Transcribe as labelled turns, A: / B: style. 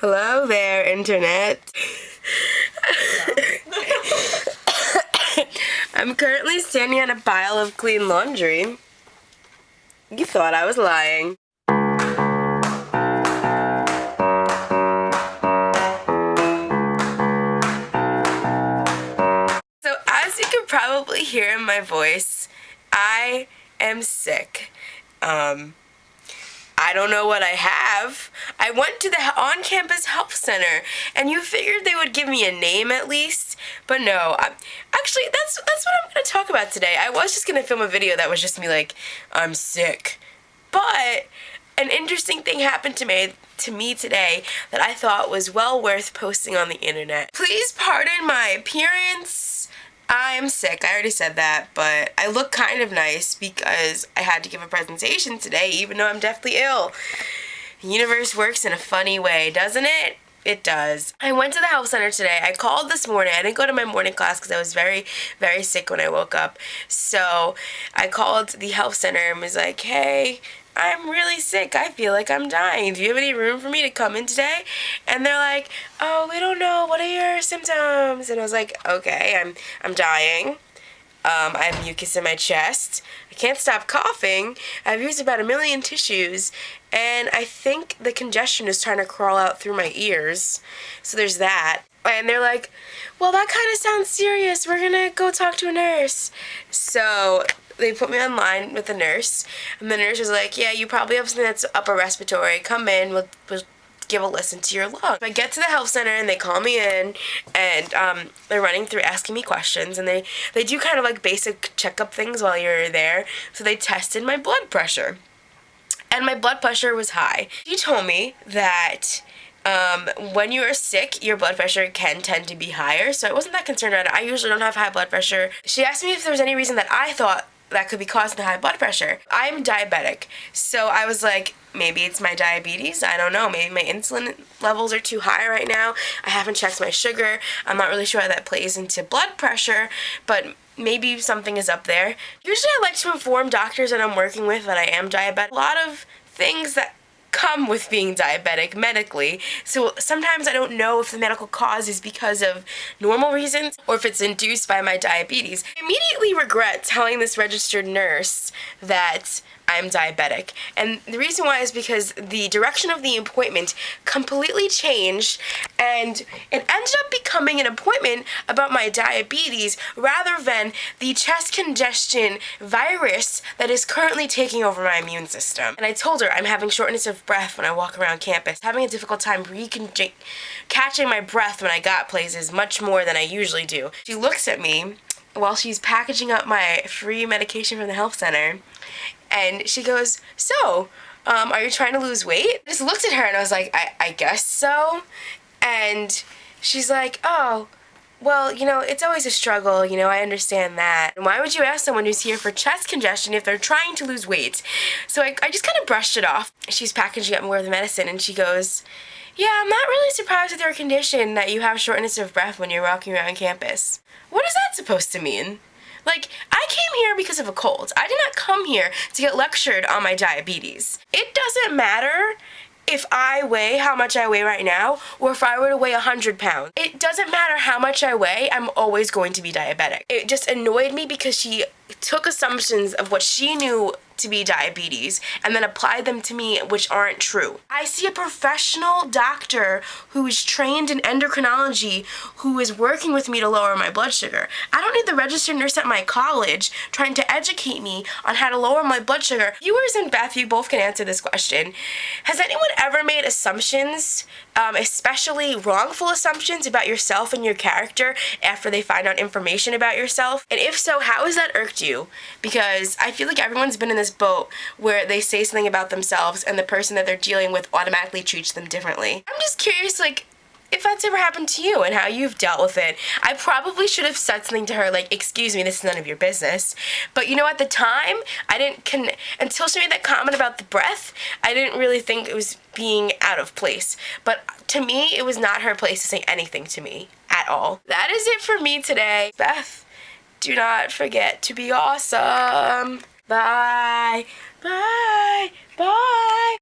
A: Hello there, Internet. I'm currently standing on a pile of clean laundry. You thought I was lying. So as you can probably hear in my voice, I am sick. I don't know what I have. I went to the on-campus health center, and you figured they would give me a name at least, but no. Actually, that's what I'm going to talk about today. I was just going to film a video that was just me like, I'm sick. But an interesting thing happened to me today that I thought was well worth posting on the internet. Please pardon my appearance. I'm sick, I already said that, but I look kind of nice because I had to give a presentation today even though I'm deathly ill. The universe works in a funny way, doesn't it? It does. I went to the health center today. I called this morning. I didn't go to my morning class because I was very, very sick when I woke up. So I called the health center and was like, hey, I'm really sick. I feel like I'm dying. Do you have any room for me to come in today? And they're like, oh, we don't know. What are your symptoms? And I was like, okay, I'm dying. I have mucus in my chest. I can't stop coughing. I've used about 1 million tissues. And I think the congestion is trying to crawl out through my ears. So there's that. And they're like, well, that kind of sounds serious. We're going to go talk to a nurse. So they put me on line with the nurse, and the nurse was like, yeah, you probably have something that's upper respiratory. Come in, we'll give a listen to your lungs. I get to the health center, and they call me in, and they're running through asking me questions, and they do kind of like basic checkup things while you're there. So they tested my blood pressure, and my blood pressure was high. She told me that when you are sick, your blood pressure can tend to be higher, so I wasn't that concerned about it. I usually don't have high blood pressure. She asked me if there was any reason that I thought that could be causing the high blood pressure. I'm diabetic, so I was like, maybe it's my diabetes, I don't know, maybe my insulin levels are too high right now, I haven't checked my sugar, I'm not really sure how that plays into blood pressure, but maybe something is up there. Usually I like to inform doctors that I'm working with that I am diabetic. A lot of things that come with being diabetic medically, so sometimes I don't know if the medical cause is because of normal reasons or if it's induced by my diabetes. I immediately regret telling this registered nurse that I'm diabetic, and the reason why is because the direction of the appointment completely changed, and it ended up becoming an appointment about my diabetes rather than the chest congestion virus that is currently taking over my immune system. And I told her I'm having shortness of breath when I walk around campus, having a difficult time catching my breath when I got places much more than I usually do. She looks at me while she's packaging up my free medication from the health center, and she goes, so, are you trying to lose weight? I just looked at her and I was like, I guess so. And she's like, oh, well, it's always a struggle, I understand that. And why would you ask someone who's here for chest congestion if they're trying to lose weight? So I just kind of brushed it off. She's packaging up more of the medicine, and she goes, yeah, I'm not really surprised with your condition that you have shortness of breath when you're walking around campus. What is that supposed to mean? Like, I came here because of a cold. I did not come here to get lectured on my diabetes. It doesn't matter if I weigh how much I weigh right now, or if I were to weigh 100 pounds. It doesn't matter how much I weigh, I'm always going to be diabetic. It just annoyed me because she took assumptions of what she knew to be diabetes and then applied them to me, which aren't true. I see a professional doctor who is trained in endocrinology who is working with me to lower my blood sugar. I don't need the registered nurse at my college trying to educate me on how to lower my blood sugar. Viewers and Beth, you both can answer this question. Has anyone ever made assumptions, especially wrongful assumptions about yourself and your character after they find out information about yourself? And if so, how has that irked you? Because I feel like everyone's been in this boat where they say something about themselves and the person that they're dealing with automatically treats them differently. I'm just curious, like, if that's ever happened to you and how you've dealt with it. I probably should have said something to her like, excuse me, this is none of your business. But at the time, I didn't until she made that comment about the breath, I didn't really think it was being out of place. But to me, it was not her place to say anything to me at all. That is it for me today. Beth, do not forget to be awesome. Bye. Bye. Bye.